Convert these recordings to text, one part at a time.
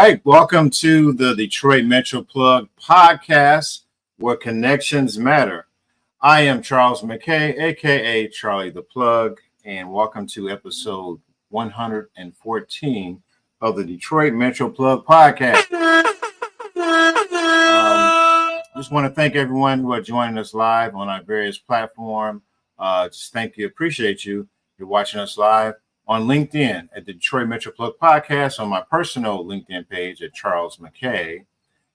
right, welcome to the Detroit Metro Plug podcast, where connections matter. I am Charles McKay, aka Charlie the Plug, and welcome to episode 114 of the Detroit Metro Plug podcast. Just want to thank everyone who are joining us live on our various platforms. Just thank you, appreciate you. You're watching us live on LinkedIn at the Detroit Metro Plug podcast, on my personal LinkedIn page at Charles McKay.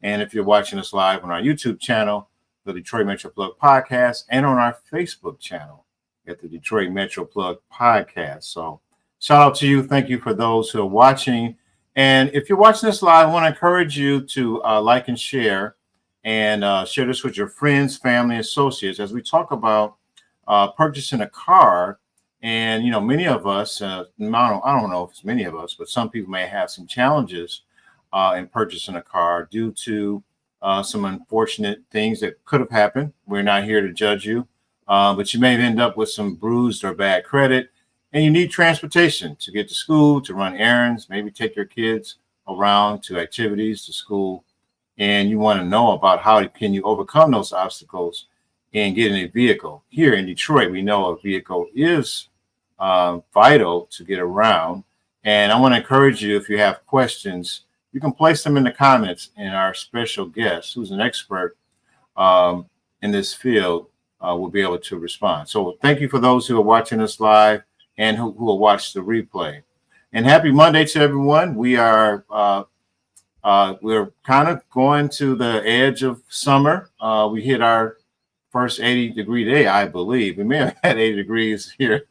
And if you're watching us live on our YouTube channel, the Detroit Metro Plug podcast, and on our Facebook channel at the Detroit Metro Plug podcast. So shout out to you. Thank you for those who are watching. And if you're watching this live, I want to encourage you to like and share share this with your friends, family, associates as we talk about purchasing a car. And, you know, many of us, I don't know if it's many of us, but some people may have some challenges in purchasing a car due to some unfortunate things that could have happened. We're not here to judge you, but you may end up with some bruised or bad credit, and you need transportation to get to school, to run errands, maybe take your kids around to activities, to school, and you want to know about how can you overcome those obstacles and get in a vehicle. Here in Detroit, we know a vehicle is vital to get around. And I want to encourage you, if you have questions, you can place them in the comments, and our special guest, who's an expert in this field, will be able to respond. So thank you for those who are watching us live and who will watch the replay. And happy Monday to everyone. We're kind of going to the edge of summer. We hit our first 80-degree day, I believe. We may have had 80 degrees here.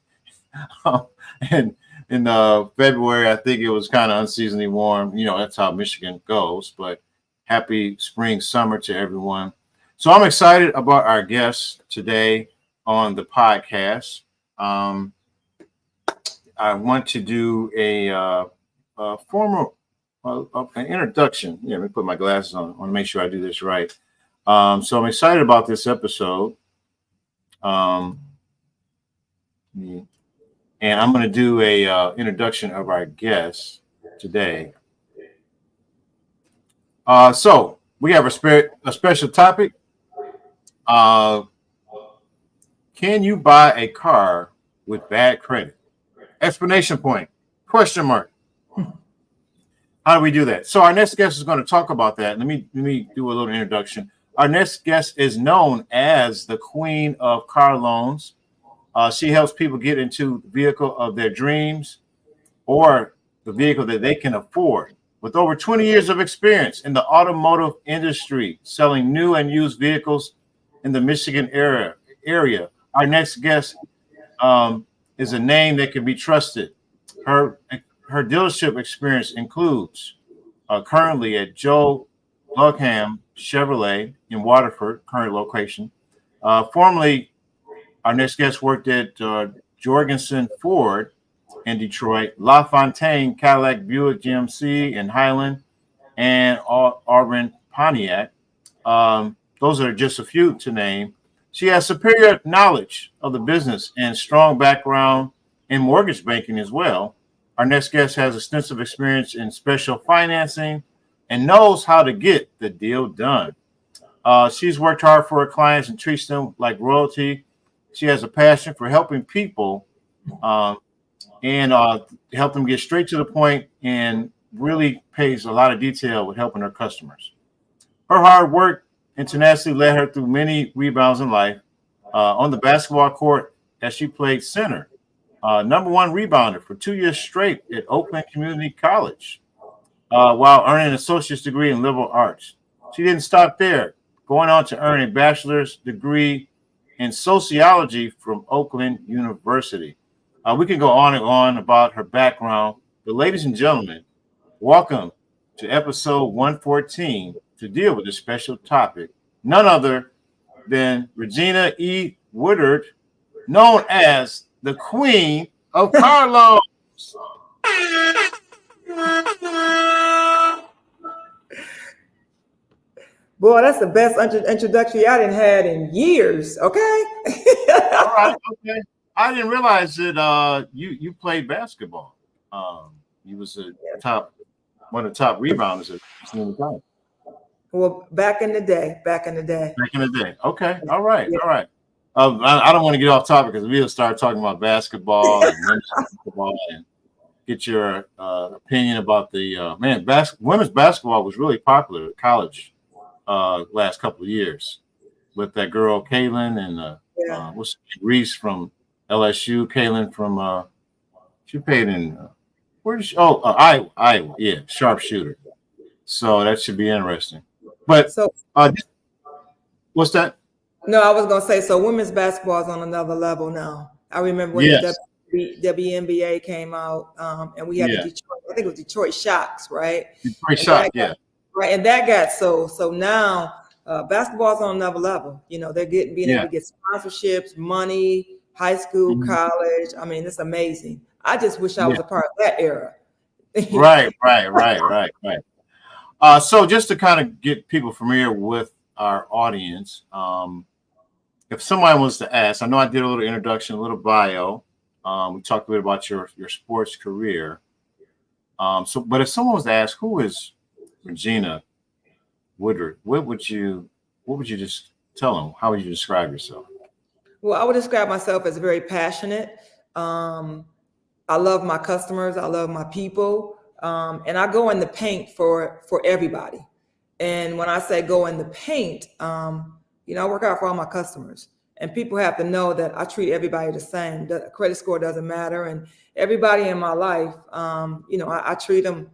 And in February, I think it was kind of unseasonably warm. You know, that's how Michigan goes. But happy spring, summer to everyone. So I'm excited about our guest today on the podcast. I want to do a formal an introduction. Yeah, let me put my glasses on. I want to make sure I do this right. So I'm excited about this episode. And I'm going to do a introduction of our guest today. So we have a special topic. Can you buy a car with bad credit? Explanation point. Question mark. How do we do that? So our next guest is going to talk about that. Let me do a little introduction. Our next guest is known as the Queen of Car Loans. She helps people get into the vehicle of their dreams or the vehicle that they can afford. With over 20 years of experience in the automotive industry, selling new and used vehicles in the Michigan area, our next guest is a name that can be trusted. Her dealership experience includes currently at Joe Lugham Chevrolet in Waterford, current location. Formerly, our next guest worked at Jorgensen Ford in Detroit, LaFontaine Cadillac Buick GMC in Highland, and Auburn Pontiac. Those are just a few to name. She has superior knowledge of the business and strong background in mortgage banking as well. Our next guest has extensive experience in special financing and knows how to get the deal done. She's worked hard for her clients and treats them like royalty. She has a passion for helping people and help them get straight to the point, and really pays a lot of detail with helping her customers. Her hard work and tenacity led her through many rebounds in life. On the basketball court, as she played center, number one rebounder for 2 years straight at Oakland Community College, while earning an associate's degree in liberal arts. She didn't stop there, going on to earn a bachelor's degree in sociology from Oakland University. We can go on and on about her background, but ladies and gentlemen, welcome to episode 114 to deal with this special topic. None other than Regina E. Woodard, known as the Queen of Car Loans. Boy, that's the best introduction I didn't had in years. Okay. All right. Okay. I didn't realize that you played basketball. You was a top one of the top rebounders at community college. Well, back in the day. Back in the day. Okay. All right. Yeah. All right. I don't want to get off topic because we'll start talking about basketball and women's basketball and get your opinion about the women's basketball was really popular at college last couple of years with that girl Kaylin and what's Reese from LSU. Kaylin from she played in where did she? Iowa. Yeah, sharpshooter. So that should be interesting. But So what's that? no, I was gonna say, so women's basketball is on another level now. I remember when Yes. the WNBA came out, and we had the Detroit, I think it was Detroit Shocks, right? Detroit Shock, yeah. Right, and that got so now basketball's on another level. You know, they're being able to get sponsorships, money, high school, college. I mean, it's amazing. I just wish I was a part of that era. Right. So just to kind of get people familiar with our audience, if somebody was to ask, I know I did a little introduction, a little bio. We talked a bit about your sports career. But if someone was to ask, who is Regina Woodard, what would you just tell them? How would you describe yourself? Well, I would describe myself as very passionate. I love my customers. I love my people. And I go in the paint for everybody. And when I say go in the paint, I work out for all my customers. And people have to know that I treat everybody the same. The credit score doesn't matter. And everybody in my life, I treat them,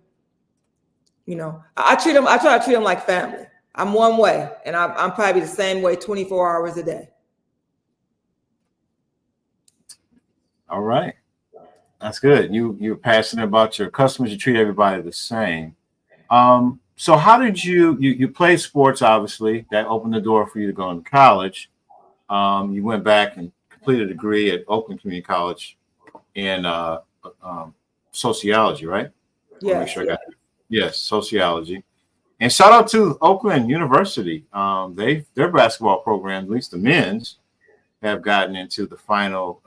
I try to treat them like family. I'm one way, and I'm probably the same way 24 hours a day. All right. That's good. You're passionate about your customers. You treat everybody the same. So how did you play sports? Obviously, that opened the door for you to go into college. You went back and completed a degree at Oakland Community College in sociology, right? Yes. Yes, sociology. And shout out to Oakland University. Their basketball program, at least the men's, have gotten into the final.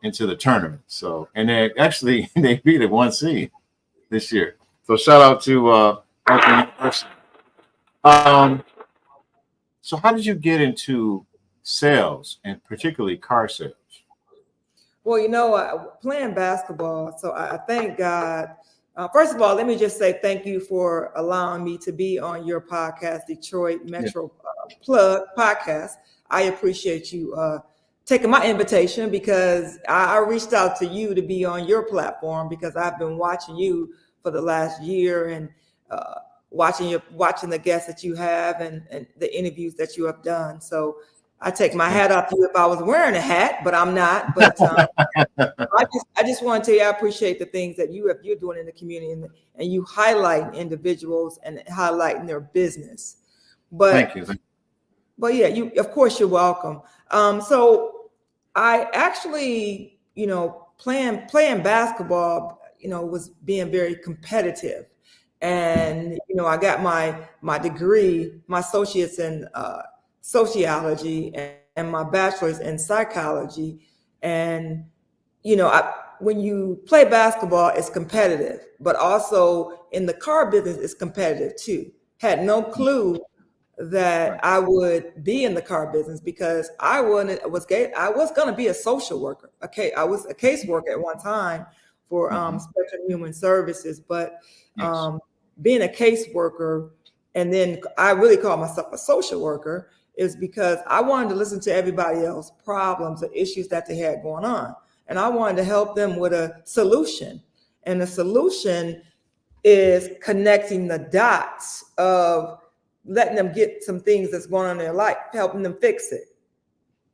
Into the tournament. So, and they beat it 1 seed this year. So shout out to Oakland University. So how did you get into sales and particularly car sales? Well, playing basketball. So I thank God. First of all, let me just say thank you for allowing me to be on your podcast, Detroit Metro Plug podcast. I appreciate you taking my invitation because I reached out to you to be on your platform because I've been watching you for the last year and watching the guests that you have and the interviews that you have done. So I take my hat off to you if I was wearing a hat, but I'm not. But I just want to tell you I appreciate the things that you're doing in the community and you highlight individuals and highlighting their business. But thank you. But yeah, of course you're welcome. So I actually, playing basketball, was being very competitive. And, I got my degree, my associates in sociology and my bachelor's in psychology. And, when you play basketball, it's competitive, but also in the car business, it's competitive too. Had no clue that I would be in the car business because I was going to be a social worker. Okay, I was a caseworker at one time for Spectrum Human Services, but being a caseworker, and then I really call myself a social worker, is because I wanted to listen to everybody else's problems or issues that they had going on, and I wanted to help them with a solution. And the solution is connecting the dots of letting them get some things that's going on in their life, helping them fix it.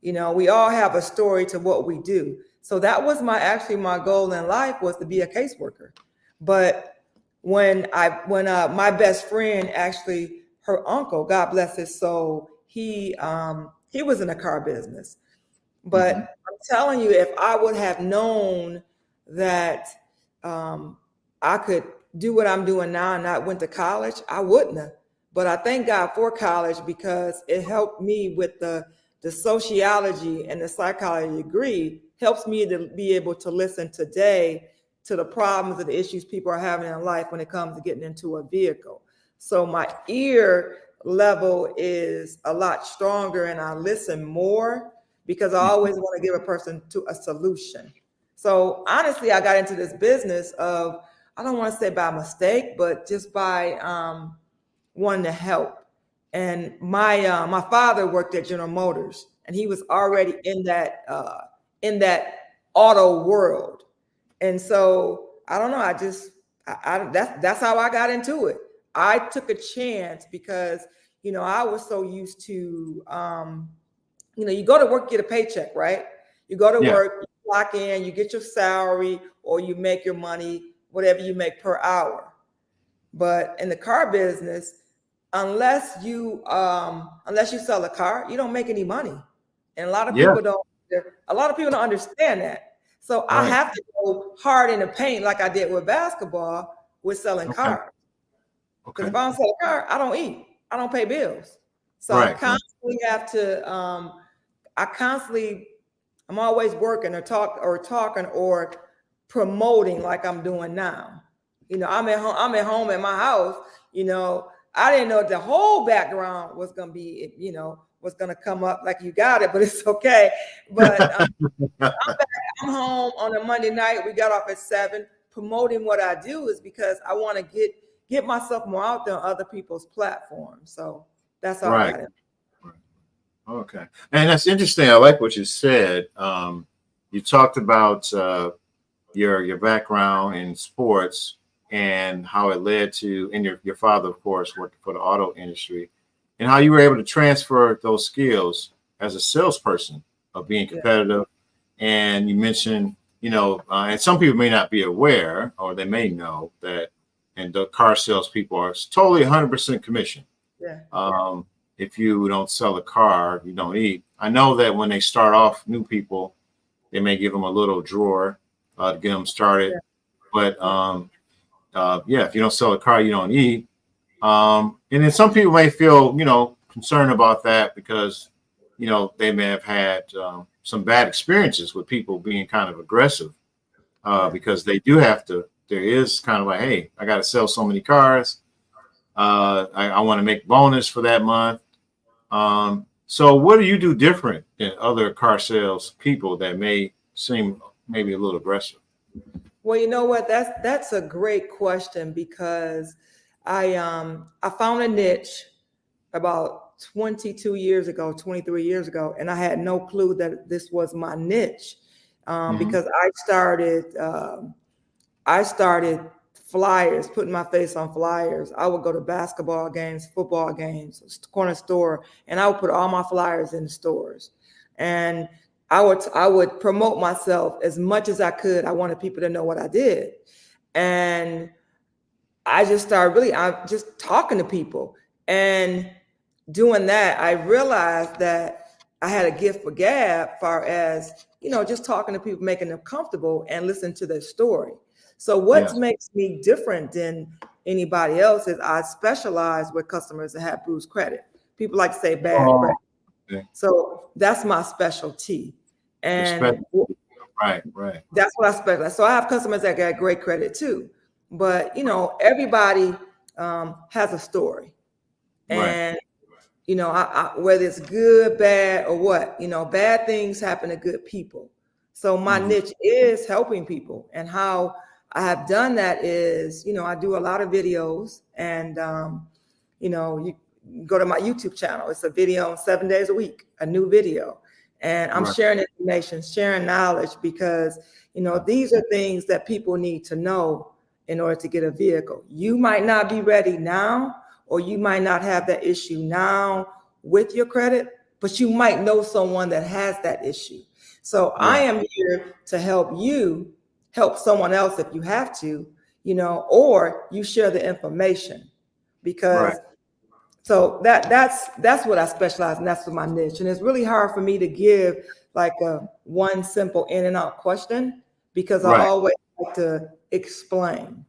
We all have a story to what we do. So that was my goal in life was to be a caseworker. But when my best friend, actually her uncle, God bless his soul, he was in the car business. But I'm telling you, if I would have known that I could do what I'm doing now and not went to college, I wouldn't have. But I thank God for college because it helped me with the sociology and the psychology degree, helps me to be able to listen today to the problems and the issues people are having in life when it comes to getting into a vehicle. So my ear level is a lot stronger and I listen more because I always want to give a person to a solution. So honestly, I got into this business of, I don't want to say by mistake, but just by wanting to help. And my father worked at General Motors, and he was already in that auto world. And so I don't know. That's how I got into it. I took a chance because I was so used to you go to work, get a paycheck, right? You go to work, you clock in, you get your salary, or you make your money, whatever you make per hour. But in the car business, unless you sell a car, you don't make any money. And a lot of people don't understand that. So I have to go hard in the paint like I did with basketball with selling cars. Because if I don't sell a car, I don't eat. I don't pay bills. So I constantly have to I'm always working or talking or promoting like I'm doing now. I'm at home at my house, I didn't know the whole background was going to be, was going to come up like you got it, but it's okay. But I'm home on a Monday night. We got off at 7. Promoting what I do is because I want to get myself more out there on other people's platforms. So that's all I got it. Okay. And that's interesting. I like what you said. You talked about your background in sports and how it led to, and your father, of course, worked for the auto industry, and how you were able to transfer those skills as a salesperson of being competitive. And you mentioned, and some people may not be aware, or they may know that, and the car salespeople are totally 100% commission. If you don't sell a car, you don't eat. I know that when they start off, new people, they may give them a little drawer to get them started. But if you don't sell a car, you don't eat. And then some people may feel, concerned about that because, they may have had some bad experiences with people being kind of aggressive because they do have to. There is kind of like, hey, I got to sell so many cars. I want to make bonus for that month. So what do you do different than other car sales people that may seem maybe a little aggressive? Well, you know what? That's a great question because I found a niche about 22 years ago, 23 years ago, and I had no clue that this was my niche because I started flyers, putting my face on flyers. I would go to basketball games, football games, corner store, and I would put all my flyers in the stores. And I would promote myself as much as I could. I wanted people to know what I did. And I just started I'm just talking to people. And doing that, I realized that I had a gift for gab as far as, just talking to people, making them comfortable and listening to their story. So what makes me different than anybody else is I specialize with customers that have bruised credit. People like to say bad credit. Okay. So that's my specialty. And right. That's what I specialize. So I have customers that got great credit too. But, everybody has a story. And, whether it's good, bad, or what, bad things happen to good people. So my niche is helping people, and how I have done that is, I do a lot of videos, and, you go to my YouTube channel. It's a video 7 days a week, a new video. And I'm sharing information, sharing knowledge because, these are things that people need to know in order to get a vehicle. You might not be ready now, or you might not have that issue now with your credit, but you might know someone that has that issue. So I am here to help you help someone else if you have to, or you share the information because so that's what I specialize in. That's what my niche. And it's really hard for me to give like a one simple in and out question because I always like to explain.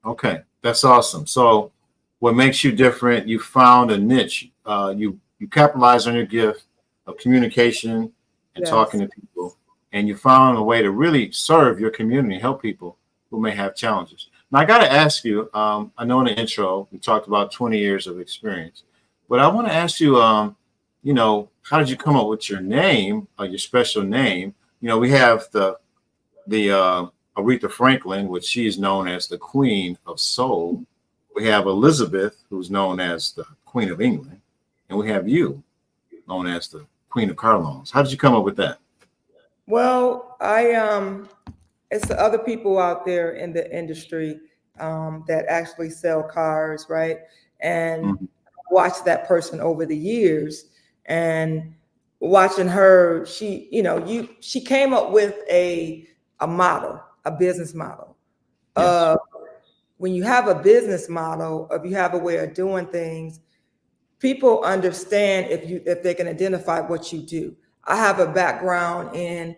Okay, that's awesome. So what makes you different? You found a niche. You capitalize on your gift of communication and talking to people, and you found a way to really serve your community, help people who may have challenges. Now, I got to ask you, I know in the intro, we talked about 20 years of experience, but I want to ask you, you know, how did you come up with your name, your special name? You know, we have the Aretha Franklin, which she is known as the Queen of Soul. We have Elizabeth, who's known as the Queen of England, and we have you, known as the Queen of Car Loans. How did you come up with that? Well, it's the other people out there in the industry that actually sell cars, right? And watch that person over the years, and watching her, she came up with a model, a business model. Yes. When you have a business model, if you have a way of doing things, people understand if they can identify what you do. I have a background in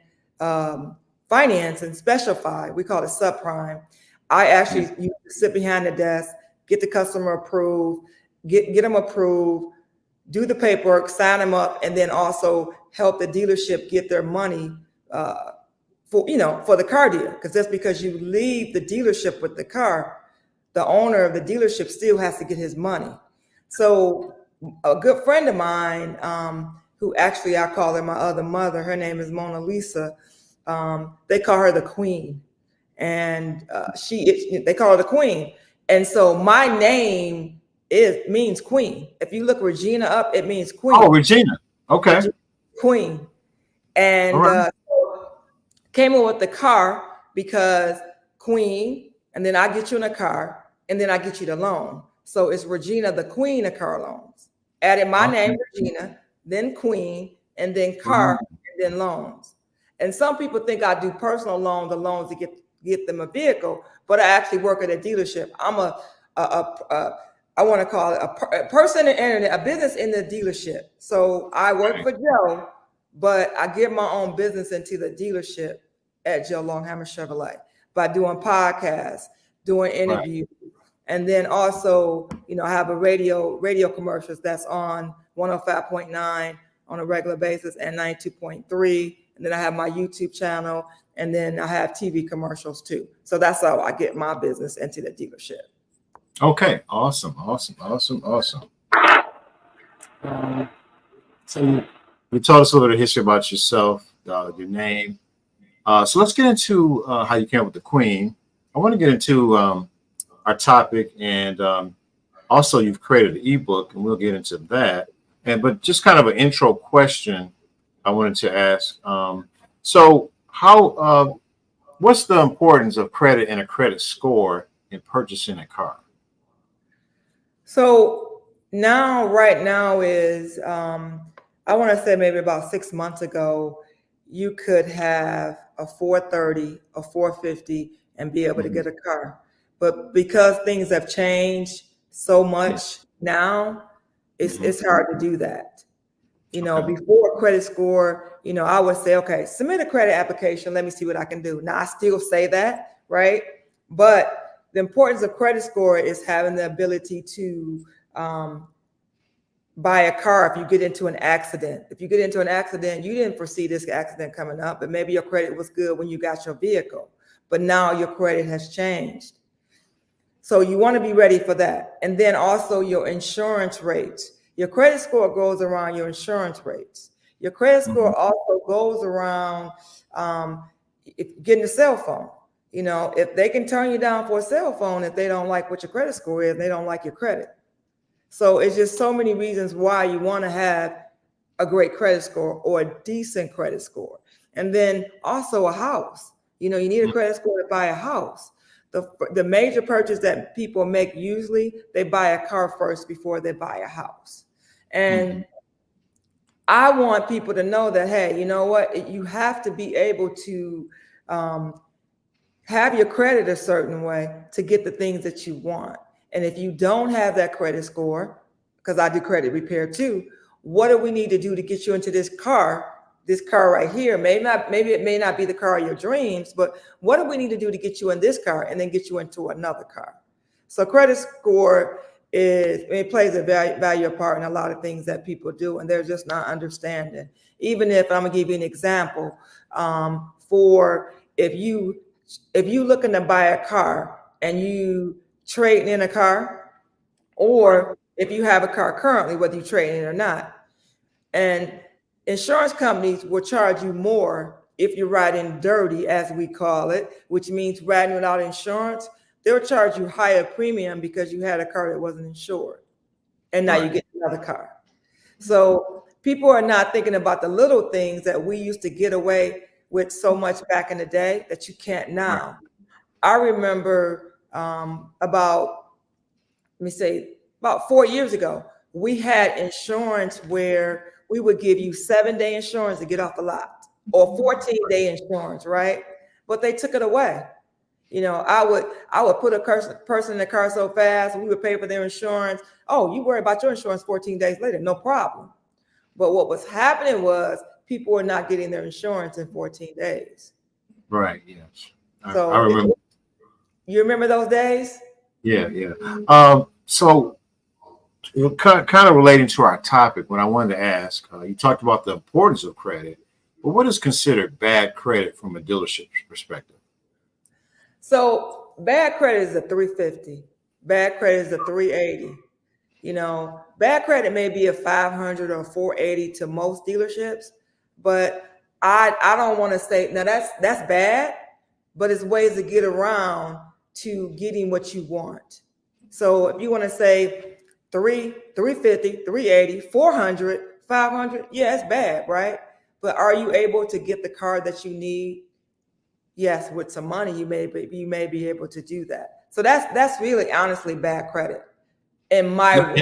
finance and specify. We call it subprime. I actually used to sit behind the desk, get the customer approved, get them approved, do the paperwork, sign them up, and then also help the dealership get their money for the car deal. Because just because you leave the dealership with the car, the owner of the dealership still has to get his money. So a good friend of mine, who actually I call her my other mother, her name is Mona Lisa. They call her the Queen, and they call her the Queen. And so my name means Queen. If you look Regina up, it means Queen. Oh, Regina. Okay. Regina, Queen. And Right. came up with the car because Queen, and then I get you in a car, and then I get you the loan. So it's Regina, the Queen of Car Loans. Added my name, Regina, then Queen, and then car, and then loans. And some people think I do personal loans or loans to get them a vehicle, but I actually work at a dealership. I'm I want to call it a person in the internet, a business in the dealership. So I work for Joe, but I get my own business into the dealership at Joe Longhammer Chevrolet by doing podcasts, doing interviews. Right. And then also, I have a radio commercials that's on 105.9 on a regular basis and 92.3. And then I have my YouTube channel, and then I have TV commercials too. So that's how I get my business into the dealership. Okay. Awesome. So you told us a little history about yourself, your name. So let's get into how you came up with the Queen. I want to get into our topic, and also you've created an ebook, and we'll get into that. But just kind of an intro question I wanted to ask. So what's the importance of credit and a credit score in purchasing a car? So right now is, I want to say maybe about 6 months ago, you could have a 430, a 450, and be able to get a car. But because things have changed so much now, it's hard to do that. Before credit score, I would say, okay, submit a credit application. Let me see what I can do. Now I still say that, right? But the importance of credit score is having the ability to buy a car if you get into an accident. If you get into an accident, you didn't foresee this accident coming up, but maybe your credit was good when you got your vehicle, but now your credit has changed. So you want to be ready for that. And then also your insurance rates. Your credit score goes around your insurance rates. Your credit score also goes around getting a cell phone. If they can turn you down for a cell phone, if they don't like what your credit score is, they don't like your credit. So it's just so many reasons why you want to have a great credit score or a decent credit score. And then also a house. You need a credit score to buy a house. The major purchase that people make, usually they buy a car first before they buy a house. And I want people to know that, hey, you know what? You have to be able to have your credit a certain way to get the things that you want. And if you don't have that credit score, because I do credit repair too, what do we need to do to get you into this car right here? Maybe it may not be the car of your dreams, but what do we need to do to get you in this car and then get you into another car? So credit score plays a value part in a lot of things that people do, and they're just not understanding. Even if I'm gonna give you an example, for if you if you looking to buy a car and you trade in a car, or if you have a car currently, whether you trade in or not, and insurance companies will charge you more if you're riding dirty, as we call it, which means riding without insurance. They'll charge you higher premium because you had a car that wasn't insured, and now you get another car. So people are not thinking about the little things that we used to get away with so much back in the day that you can't now. I remember about 4 years ago, we had insurance where we would give you 7-day insurance to get off the lot, or 14-day insurance, right? But they took it away. I would put a person in the car so fast, we would pay for their insurance. Oh, you worry about your insurance 14 days later, no problem. But what was happening was people were not getting their insurance in 14 days. Right. Yes. So I remember. You remember those days? Yeah. So kind of relating to our topic, what I wanted to ask, you talked about the importance of credit, but what is considered bad credit from a dealership perspective? So bad credit is a 350. Bad credit is a 380. Bad credit may be a 500 or 480 to most dealerships, but I don't want to say now that's bad, but it's ways to get around to getting what you want. So if you want to say 350, 380, 400, 500, yeah, it's bad, right? But are you able to get the car that you need? Yes, with some money, you may be able to do that. So that's really honestly bad credit in my world.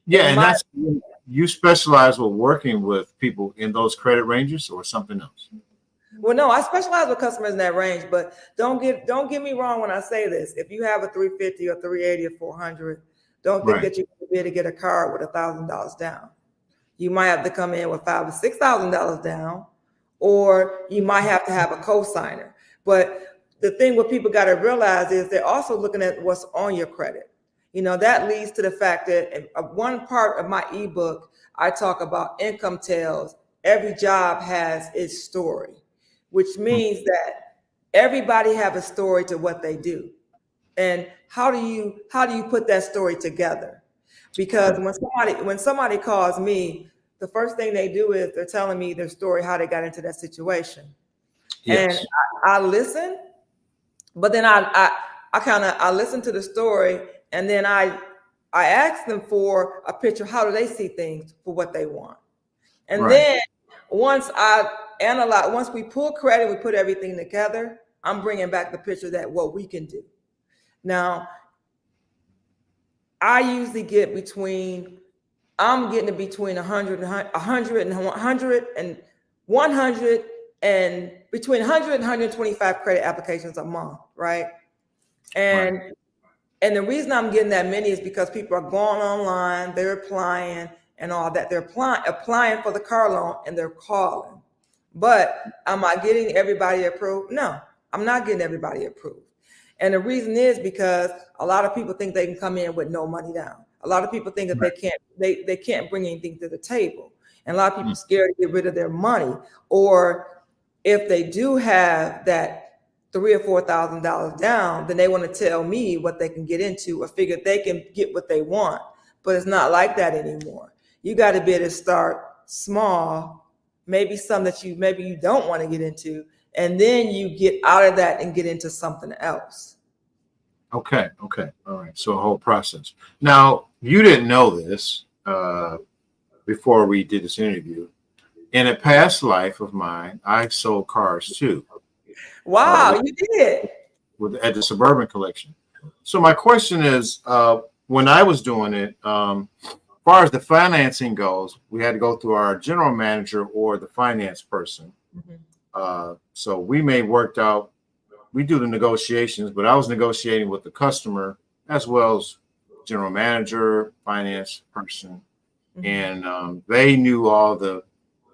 Yeah, and that's you specialize with working with people in those credit ranges or something else? Well, no, I specialize with customers in that range, but don't get me wrong when I say this. If you have a 350 or 380 or 400, don't think that you're going to be able to get a car with $1,000 down. You might have to come in with $5,000 or $6,000 down, or you might have to have a co-signer. But the thing what people got to realize is they're also looking at what's on your credit. That leads to the fact that one part of my ebook, I talk about income tales. Every job has its story, which means that everybody have a story to what they do. And how do you put that story together? Because when somebody calls me, the first thing they do is they're telling me their story, how they got into that situation. Yes. And I listen, but then I listen to the story, and then I ask them for a picture. How do they see things for what they want? And then once we pull credit, we put everything together, I'm bringing back the picture that what we can do. Now, I usually get between 100 and between 100 and 125 credit applications a month, right? And the reason I'm getting that many is because people are going online, they're applying and all that. They're applying for the car loan and they're calling. But am I getting everybody approved? No, I'm not getting everybody approved. And the reason is because a lot of people think they can come in with no money down. A lot of people think that they can't bring anything to the table. And a lot of people are scared to get rid of their money. Or if they do have that $3,000 or $4,000 down, then they want to tell me what they can get into or figure they can get what they want. But it's not like that anymore. You got to be able to start small, maybe some that you don't want to get into, and then you get out of that and get into something else. Okay. All right. So a whole process. Now, you didn't know this before we did this interview. In a past life of mine, I've sold cars too. Wow, you did? At the Suburban Collection. So my question is, when I was doing it, as far as the financing goes, we had to go through our general manager or the finance person. Mm-hmm. So we worked out, we do the negotiations, but I was negotiating with the customer as well as general manager, finance person. Mm-hmm. And they knew all the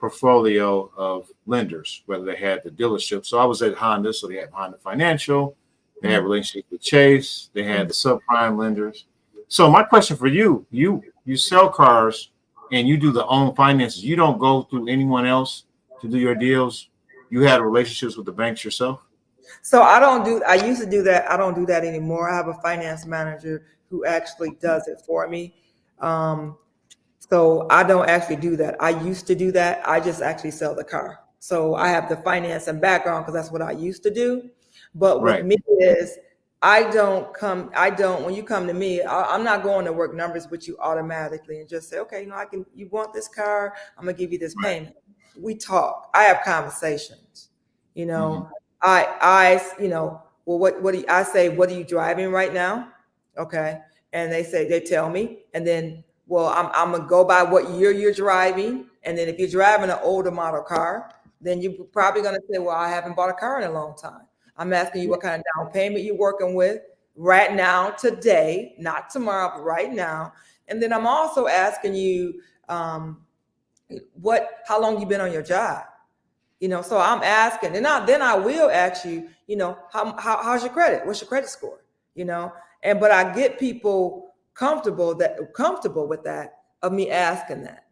portfolio of lenders, whether they had the dealership. So I was at Honda, so they had Honda Financial, they had relationships with Chase, they had the subprime lenders. So my question for you, you sell cars and you do the own finances. You don't go through anyone else to do your deals. You had relationships with the banks yourself? So I used to do that. I don't do that anymore. I have a finance manager who actually does it for me. Um, so I don't actually do that. I used to do that. I just actually sell the car. So I have the finance and background because that's what I used to do. But with Right. me is when you come to me, I'm not going to work numbers with you automatically and just say, okay, you want this car? I'm gonna give you this Right. payment. We talk. I have conversations. You Mm-hmm. know, well, what do I say? What are you driving right now? Okay. And they tell me, and then, well, I'm gonna go by what year you're driving. And then if you're driving an older model car, then you're probably gonna say, well, I haven't bought a car in a long time. I'm asking you what kind of down payment you're working with right now, today, not tomorrow, but right now. And then I'm also asking you, how long you been on your job? So I'm asking, and then I will ask you, how's your credit? What's your credit score? But I get people comfortable with that, of me asking that.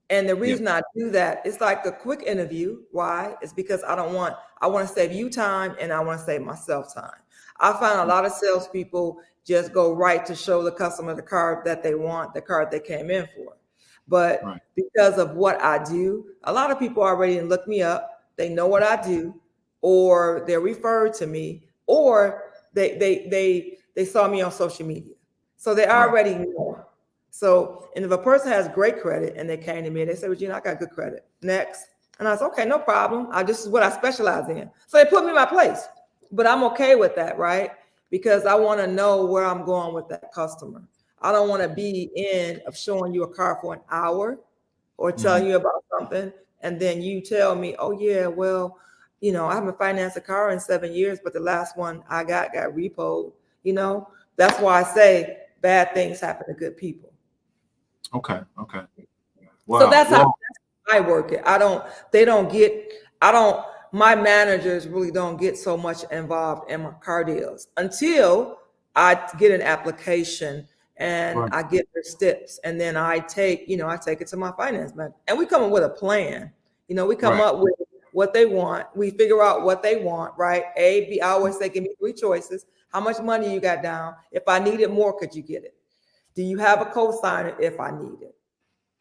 And the reason I do that, it's like a quick interview. Why? It's because I want to save you time, and I want to save myself time. I find a lot of salespeople just go right to show the customer the card that they want, the card they came in for. But Right. because of what I do, a lot of people already look me up. They know what I do, or they're referred to me, or they saw me on social media. So they already know. So, and if a person has great credit and they came to me and they say, Regina, I got good credit. Next. And I said, okay, no problem. This is what I specialize in. So they put me in my place. But I'm okay with that, right? Because I want to know where I'm going with that customer. I don't want to be of showing you a car for an hour or telling you about something. And then you tell me, oh, yeah, well, I haven't financed a car in 7 years, but the last one I got repoed. That's why I say bad things happen to good people. Okay. So Wow. that's how I work it. My managers really don't get so much involved in my car deals until I get an application and Right. I get their steps. And then I take it to my finance manager, and we come up with a plan. We come up with what they want. We figure out what they want, right? A, B, I always say, give me 3 choices. How much money you got down? If I needed more, could you get it? Do you have a co-signer if I need it?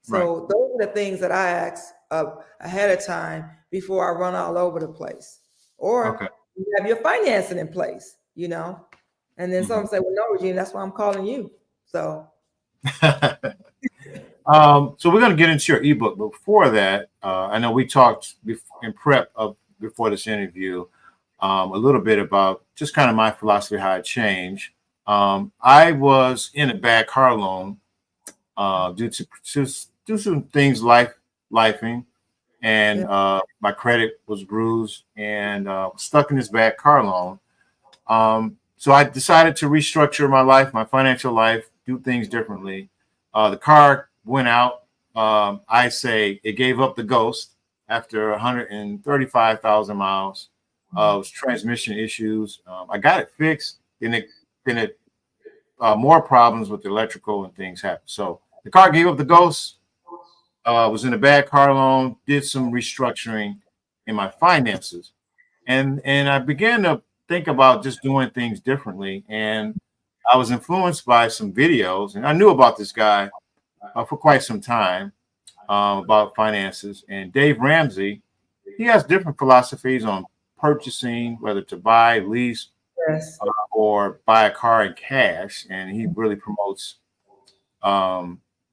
So those are the things that I ask ahead of time before I run all over the place. Or you have your financing in place, and then someone say, well, no, Regina, that's why I'm calling you. So. So we're going to get into your ebook. But before that, I know we talked in prep before this interview a little bit about just kind of my philosophy, how it changed. I was in a bad car loan due to some things lifing, and my credit was bruised and stuck in this bad car loan. So I decided to restructure my life, my financial life, do things differently. The car went out. I say it gave up the ghost after 135,000 miles. It was transmission issues. I got it fixed. Then more problems with the electrical and things happened. So the car gave up the ghost. Was in a bad car loan. Did some restructuring in my finances, and I began to think about just doing things differently. And I was influenced by some videos, and I knew about this guy for quite some time about finances. And Dave Ramsey, he has different philosophies on purchasing, whether to buy, lease, or buy a car in cash. And he really promotes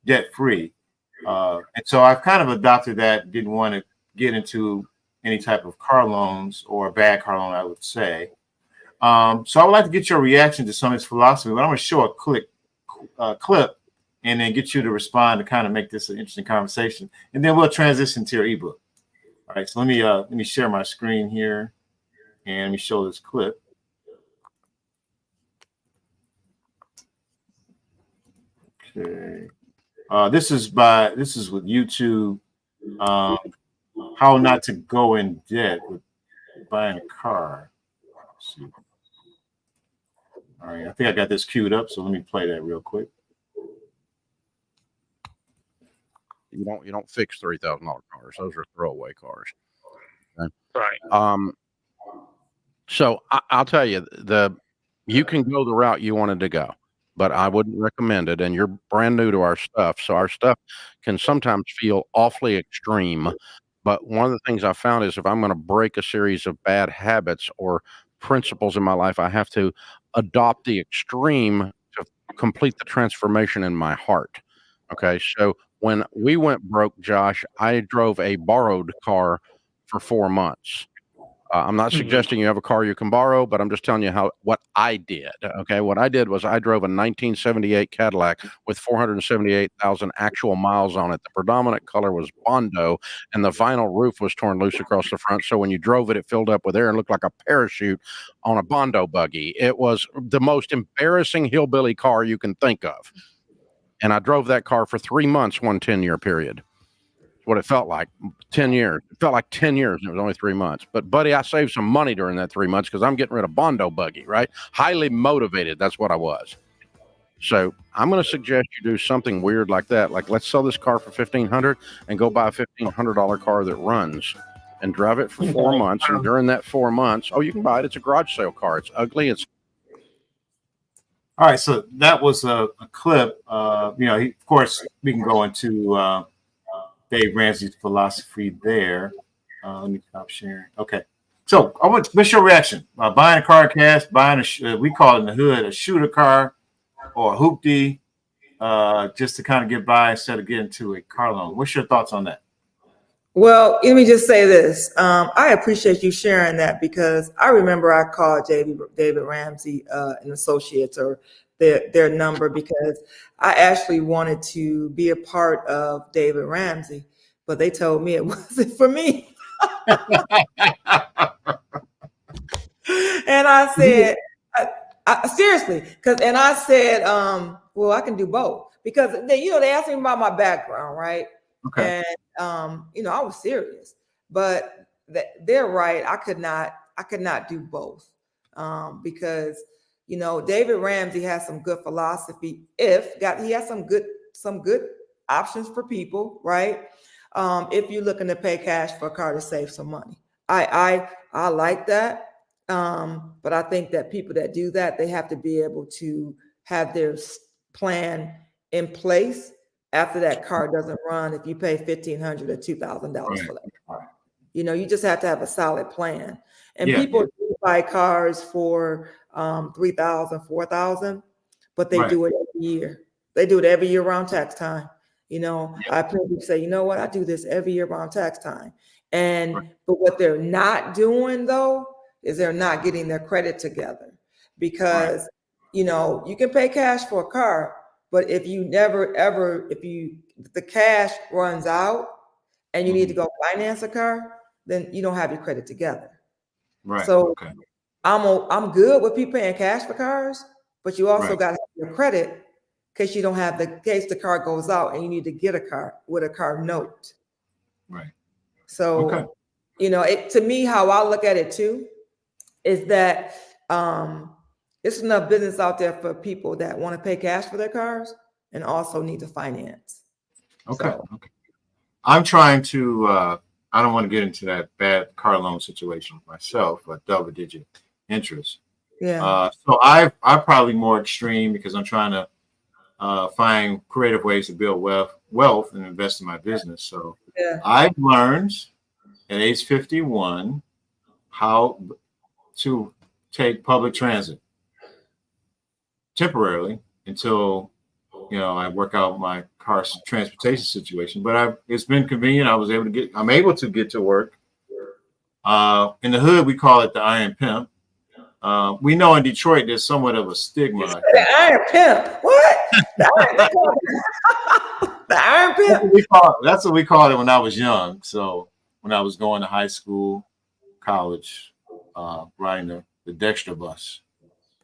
debt free. And so I've kind of adopted that. Didn't want to get into any type of car loans or a bad car loan, I would say. So I would like to get your reaction to some of his philosophy, but I'm going to show a clip and then get you to respond to kind of make this an interesting conversation. And then we'll transition to your ebook. All right, so let me share my screen here and let me show this clip. Okay. This is with YouTube. How not to go in debt with buying a car. Let's see. All right, I think I got this queued up, so let me play that real quick. You don't fix $3,000 cars; those are throwaway cars. Okay? Right. So I'll tell you, you can go the route you wanted to go, but I wouldn't recommend it. And you're brand new to our stuff, so our stuff can sometimes feel awfully extreme. But one of the things I found is if I'm going to break a series of bad habits or principles in my life, I have to adopt the extreme to complete the transformation in my heart. Okay, so when we went broke, Josh, I drove a borrowed car for 4 months. I'm not suggesting you have a car you can borrow, but I'm just telling you what I did. Okay, what I did was I drove a 1978 Cadillac with 478,000 actual miles on it. The predominant color was Bondo, and the vinyl roof was torn loose across the front. So when you drove it, it filled up with air and looked like a parachute on a Bondo buggy. It was the most embarrassing hillbilly car you can think of. And I drove that car for 3 months, one 10-year period. What it felt like 10 years. It felt like 10 years and it was only 3 months. But buddy, I saved some money during that 3 months because I'm getting rid of Bondo buggy, right? Highly motivated. That's what I was. So I'm going to suggest you do something weird like that. Like, let's sell this car for $1,500 and go buy a $1,500 car that runs and drive it for 4 months. And during that 4 months, you can buy it. It's a garage sale car. It's ugly. It's All right. So that was a clip. Of course, we can go into Dave Ramsey's philosophy there. Let me stop sharing. Okay. So what's your reaction? Buying a car cash, buying we call it in the hood, a shooter car or a hoopty, just to kind of get by instead of getting to a car loan. What's your thoughts on that? Well, let me just say this. I appreciate you sharing that because I remember I called David Ramsey and Associates or their number because I actually wanted to be a part of David Ramsey, but they told me it wasn't for me. And I said, seriously, and I said, well, I can do both because they asked me about my background, right? Okay. And I was serious, but they're right. I could not do both because David Ramsey has some good philosophy. He has some good options for people, right? If you're looking to pay cash for a car to save some money, I like that. But I think that people that do that, they have to be able to have their plan in place after that car doesn't run. If you pay $1,500 or $2,000 for that car, you just have to have a solid plan. And people do buy cars for $3,000, $4,000, but they do it every year. They do it every year around tax time. I people say, what? I do this every year around tax time. But what they're not doing though is they're not getting their credit together because you can pay cash for a car, but if the cash runs out and you need to go finance a car, then you don't have your credit together. Right. So I'm good with people paying cash for cars, but you also got to have your credit in case you don't have case the car goes out and you need to get a car with a car note. Right. So, to me, how I look at it too, is that there's enough business out there for people that want to pay cash for their cars and also need to finance. Okay. Okay. I'm trying to, I don't want to get into that bad car loan situation myself, but double-digit interest. Yeah. So I'm probably more extreme because I'm trying to find creative ways to build wealth and invest in my business. So I've learned at age 51 how to take public transit temporarily until I work out my car transportation situation. But it's been convenient. I'm able to get to work. In the hood, we call it the Iron Pimp. We know in Detroit there's somewhat of a stigma. The Iron Pimp. What? The Iron Pimp. That's what we called it when I was young. So when I was going to high school, college, riding the Dexter bus.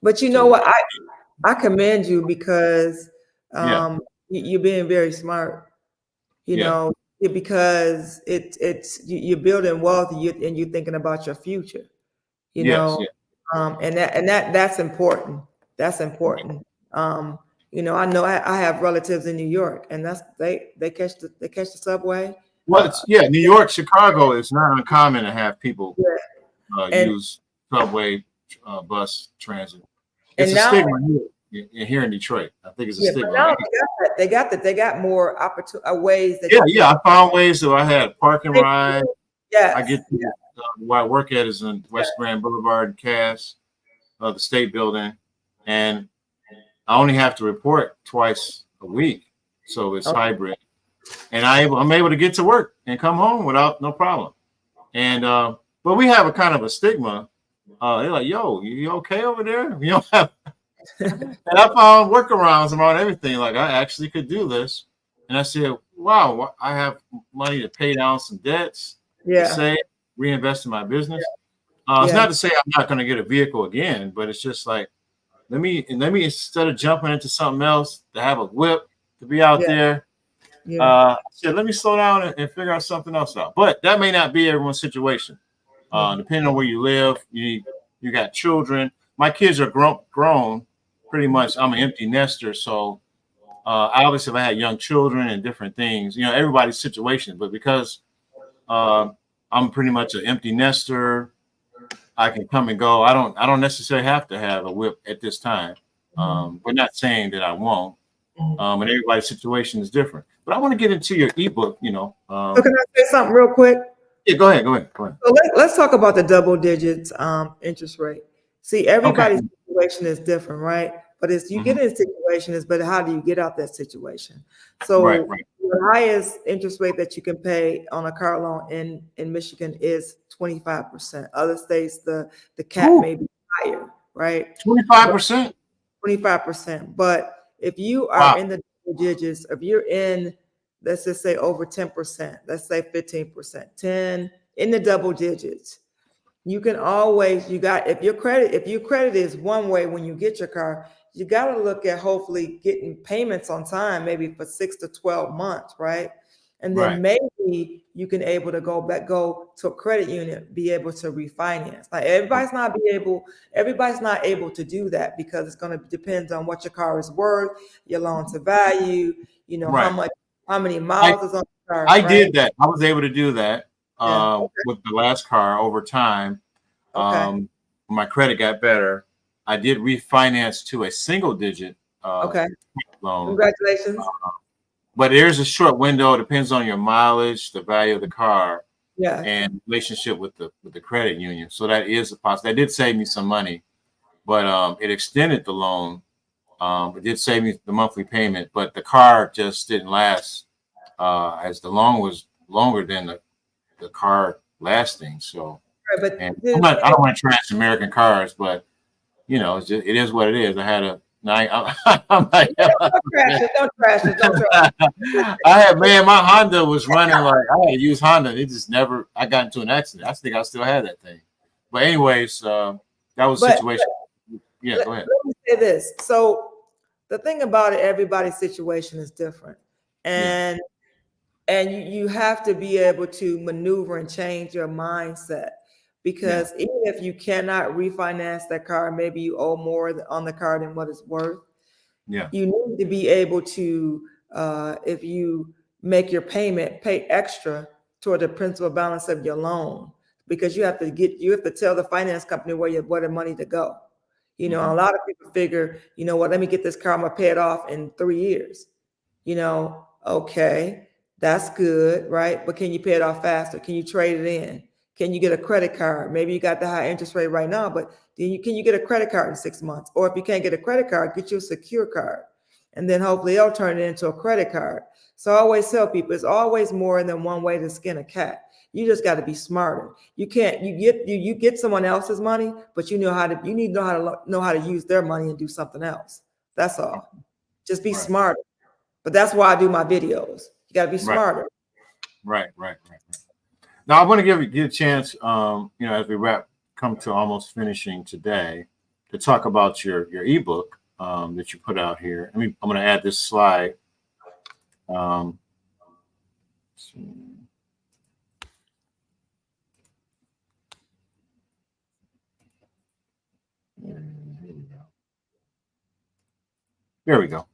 But you know what? I commend you because you're being very smart. Because you're building wealth and you're thinking about your future. And that's important. That's important. I know I have relatives in New York, and they catch the subway. Well, New York, Chicago. It's not uncommon to have people use subway, bus, transit. It's And a now, stigma here in Detroit. I think it's a yeah, but stigma. now Like, they got more ways that yeah, you yeah. I found ways to. I had park and can. ride. I Yes, get to, where I work at is in West Grand Boulevard, Cass, the state building, and I only have to report twice a week, so it's okay. hybrid. And I'm able to get to work and come home without no problem. And but we have a kind of a stigma. They're like, "Yo, you okay over there?" You don't have. And I found workarounds around everything. Like I actually could do this, and I said, "Wow, I have money to pay down some debts, to Yeah, save, reinvest in my business." It's yeah, not to say I'm not going to get a vehicle again, but it's just like let me instead of jumping into something else to have a whip to be out yeah, there. yeah. I said, let me slow down and figure out something else out. But that may not be everyone's situation. Yeah. Depending on where you live, you got children. My kids are grown, pretty much. I'm an empty nester, so obviously, if I had young children and different things, everybody's situation. But because I'm pretty much an empty nester, I can come and go. I don't necessarily have to have a whip at this time. We're not saying that I won't. And everybody's situation is different. But I want to get into your ebook. So can I say something real quick? Yeah, go ahead. So let's talk about the double digits interest rate. See, Okay. everybody's situation is different, right? But it's you Mhm. get in a situation is, but how do you get out that situation? Right, So right, the highest interest rate that you can pay on a car loan in Michigan is 25%. Other states, the cap Ooh. may be higher, right? 25%. 25%. But if you are Wow. in the double digits, if you're in, let's just say over 10%, let's say 15%, 10 in the double digits, you can always, if your credit is one way when you get your car, you got to look at hopefully getting payments on time, maybe for 6 to 12 months, right? And then Right. maybe you can able to go to a credit union, be able to refinance. Like everybody's not able to do that because it's going to depend on what your car is worth, your loan to value, Right. how many I miles is on the car, I right? did that. I was able to do that Yeah. with the last car over time. Okay. My credit got better. I did refinance to a single digit Okay. loan. Congratulations. But there's a short window. It depends on your mileage, the value of the car, Yes. and relationship with the credit union. So that is a possibility. That did save me some money, but it extended the loan. It did save me the monthly payment, but the car just didn't last as the loan was longer than the car lasting. So, Right, but and I don't want to trash American cars, but it is what it is. I had a night. I'm like, don't trash it. man, my Honda was running like I had to use Honda. It just never. I got into an accident. I think I still had that thing. But anyways, that was a But situation. Yeah, go ahead. let me say this. So the thing about it, everybody's situation is different, Yeah. and you have to be able to maneuver and change your mindset because even if you cannot refinance that car, maybe you owe more on the car than what it's worth. Yeah. You need to be able to, if you make your payment, pay extra toward the principal balance of your loan because you have to tell the finance company where the money to go. A lot of people figure, let me get this car, I'm gonna pay it off in 3 years. Okay, that's good, right? But can you pay it off faster? Can you trade it in? Can you get a credit card? Maybe you got the high interest rate right now, but can you get a credit card in 6 months? Or if you can't get a credit card, get you a secure card. And then hopefully they'll turn it into a credit card. So I always tell people it's always more than one way to skin a cat. You just got to be smarter. You get someone else's money, but you need to know how to use their money and do something else. That's all. Just be smarter. But that's why I do my videos. You got to be smarter. Right. Now I want to give you a chance, as we come to almost finishing today, to talk about your ebook that you put out here. I'm going to add this slide. There we go.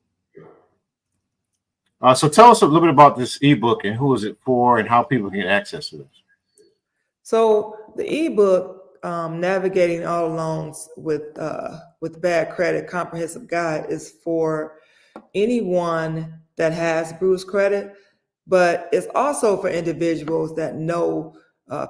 So tell us a little bit about this ebook and who is it for and how people can get access to this. So the ebook, Navigating All Loans with Bad Credit Comprehensive Guide is for anyone that has bruised credit, but it's also for individuals that know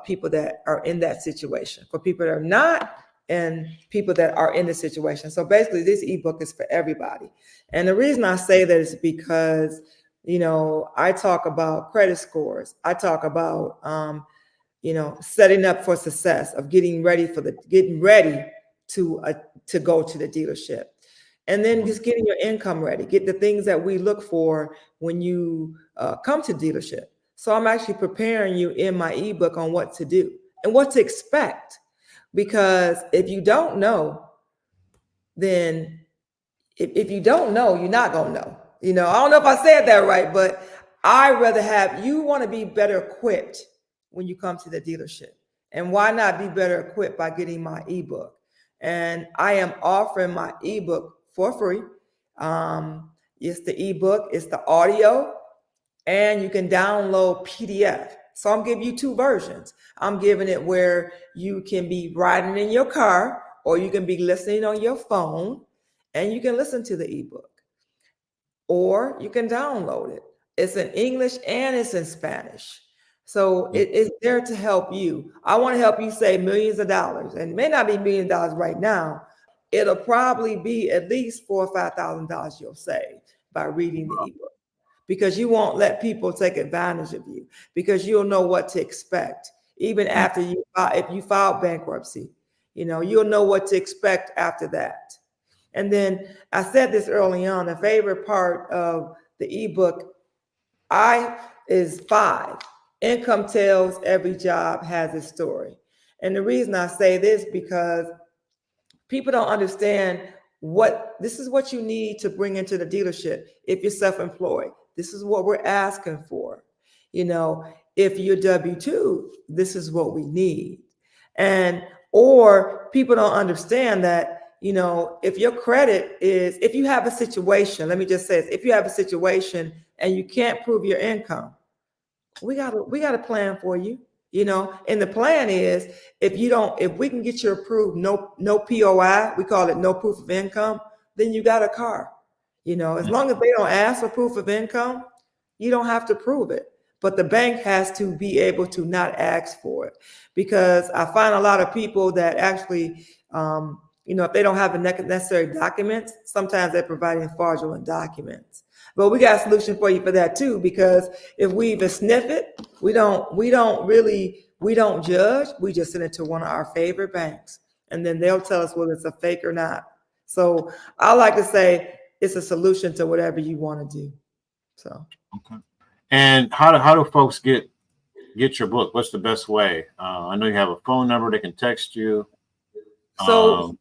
people that are in that situation, for people that are not, and people that are in the situation. So basically, this ebook is for everybody. And the reason I say that is because, I talk about credit scores. I talk about, setting up for success, of getting ready to go to the dealership. And then just getting your income ready, get the things that we look for when you come to dealership. So I'm actually preparing you in my ebook on what to do and what to expect. Because if you don't know, then if you don't know, you're not going to know. I don't know if I said that right, but I rather you want to be better equipped when you come to the dealership. And why not be better equipped by getting my ebook? And I am offering my ebook for free. It's the ebook, it's the audio, and you can download PDF. So I'm giving you two versions. I'm giving it where you can be riding in your car, or you can be listening on your phone, and you can listen to the ebook, or you can download it. It's in English and it's in Spanish. So it is there to help you. I want to help you save millions of dollars, and it may not be $1 million right now. It'll probably be at least $4,000 or $5,000 you'll save by reading the ebook, because you won't let people take advantage of you, because you'll know what to expect. Even after if you file bankruptcy, you'll know what to expect after that. And then I said this early on, the favorite part of the ebook is 5. Income Tells Every Job Has Its Story. And the reason I say this, because people don't understand this is what you need to bring into the dealership. If you're self-employed, this is what we're asking for. If you're W-2, this is what we need. Or people don't understand that, if your credit if you have a situation, let me just say this, if you have a situation and you can't prove your income, we got a plan for you, and the plan is, if we can get you approved, no POI, we call it no proof of income, then you got a car. As long as they don't ask for proof of income, you don't have to prove it. But the bank has to be able to not ask for it, because I find a lot of people that actually, if they don't have the necessary documents, sometimes they're providing fraudulent documents. But we got a solution for you for that too, because if we even sniff it, we don't judge. We just send it to one of our favorite banks, and then they'll tell us whether it's a fake or not. So I like to say it's a solution to whatever you want to do. So. Okay. And how do folks get your book? What's the best way? I know you have a phone number. They can text you. So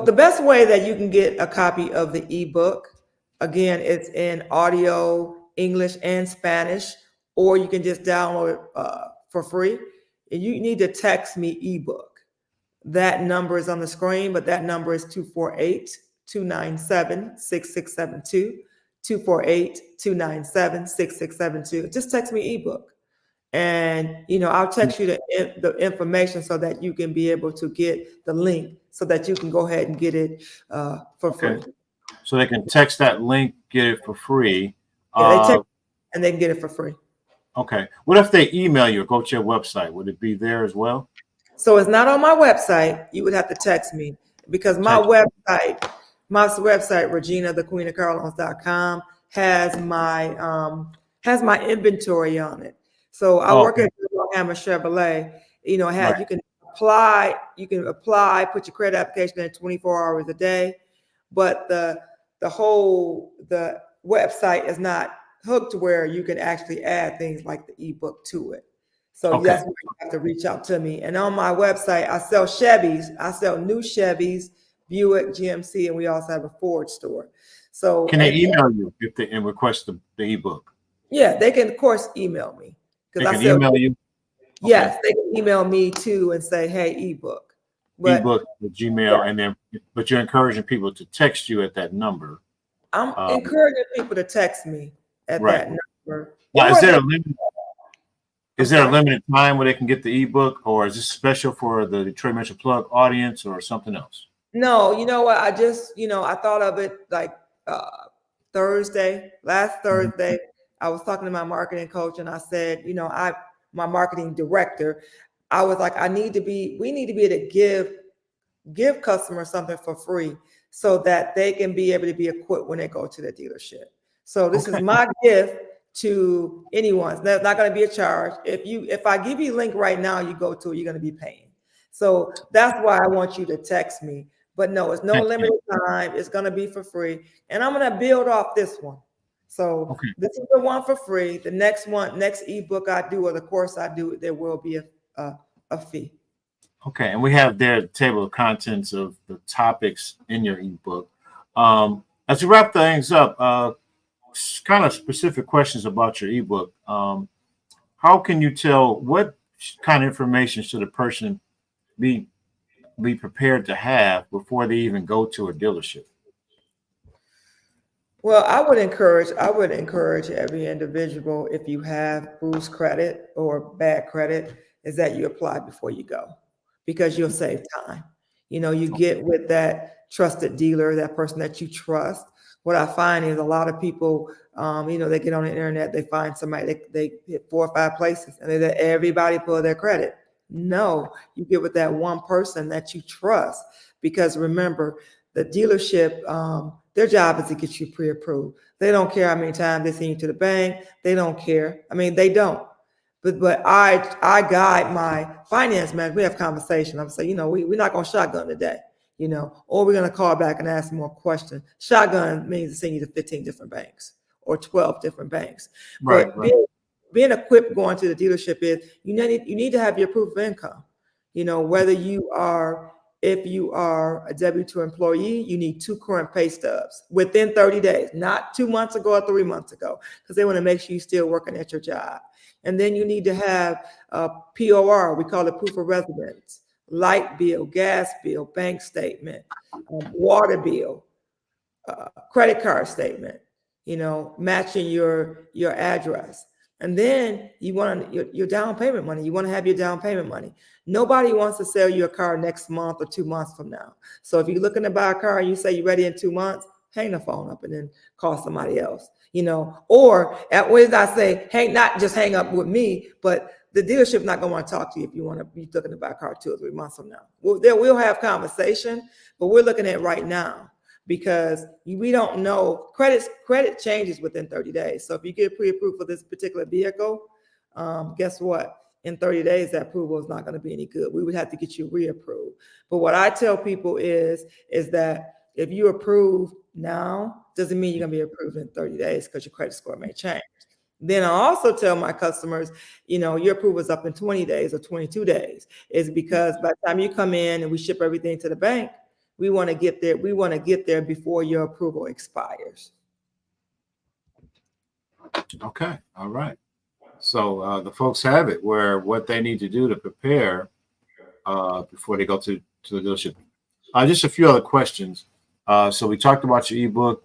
the best way that you can get a copy of the ebook, again, it's in audio, English, and Spanish, or you can just download it for free. And you need to text me ebook. That number is on the screen, but that number is 248-297-6672. 248-297-6672. Just text me ebook. And, I'll text you the information so that you can be able to get the link so that you can go ahead and get it for free. So they can text that link, get it for free. Yeah, and they can get it for free. Okay. What if they email you or go to your website? Would it be there as well? So it's not on my website. You would have to text me, because my website, Regina, thequeenofcarloans.com, has my inventory on it. So I work at Hammer Chevrolet. You can apply, put your credit application in 24 hours a day, but the website is not hooked to where you can actually add things like the ebook to it. So that's where you have to reach out to me. And on my website, I sell Chevys. I sell new Chevys, Buick, GMC, and we also have a Ford store. So can they email you if they request the ebook? Yeah, they can, of course, email me. They can email you? Yes, they can email me too and say, hey, ebook. Ebook, the Gmail, but you're encouraging people to text you at that number. I'm encouraging people to text me at that number. Now, is there a limit? Is there a limited time where they can get the ebook, or is this special for the Detroit Metro Plug audience, or something else? No, you know what? I just, I thought of it like last Thursday. I was talking to my marketing coach and I said, my marketing director, I was like, we need to be able to give customers something for free so that they can be able to be equipped when they go to the dealership. So this is my gift to anyone. That's not going to be a charge. If I give you a link right now, you go to it, you're going to be paying. So that's why I want you to text me. But no, it's no limited time. It's going to be for free. And I'm going to build off this one. So this is the one for free. The next ebook I do or the course I do, there will be a fee. Okay, and we have there the table of contents of the topics in your ebook. As we wrap things up, kind of specific questions about your ebook. How can you tell what kind of information should a person be prepared to have before they even go to a dealership? Well, I would encourage every individual, if you have bruised credit or bad credit, is that you apply before you go, because you'll save time. You get with that trusted dealer, that person that you trust. What I find is a lot of people, they get on the internet, they find somebody, they hit 4 or 5 places and they let everybody pull their credit. No, you get with that one person that you trust, because remember, the dealership, their job is to get you pre-approved. They don't care how many times they send you to the bank. They don't care. I mean, they don't. But I guide my finance manager. We have conversation. I'm saying, we're not going to shotgun today, or we're going to call back and ask more questions. Shotgun means to send you to 15 different banks or 12 different banks. Right. Being equipped going to the dealership is you need to have your proof of income. Whether if you are a W-2 employee, you need 2 current pay stubs within 30 days, not 2 months ago or 3 months ago, because they want to make sure you're still working at your job. And then you need to have a POR, we call it proof of residence, light bill, gas bill, bank statement, water bill, credit card statement, matching your address. And then you want your down payment money. You want to have your down payment money. Nobody wants to sell you a car next month or 2 months from now. So if you're looking to buy a car and you say you're ready in 2 months, hang the phone up and then call somebody else, or at ways I say, hey, not just hang up with me, but the dealership's not going to want to talk to you if you want to be looking to buy a car 2 or 3 months from now. Well, we'll have conversation, but we're looking at right now, because we don't know. Credit changes within 30 days. So if you get pre-approved for this particular vehicle, guess what? In 30 days, that approval is not going to be any good. We would have to get you reapproved. But what I tell people is that if you approve now, doesn't mean you're going to be approved in 30 days, because your credit score may change. Then I also tell my customers, your approval is up in 20 days or 22 days. Is because by the time you come in and we ship everything to the bank, we want to get there. We want to get there before your approval expires. Okay. All right. So the folks have it, where what they need to do to prepare before they go to the dealership. Just a few other questions. So we talked about your ebook,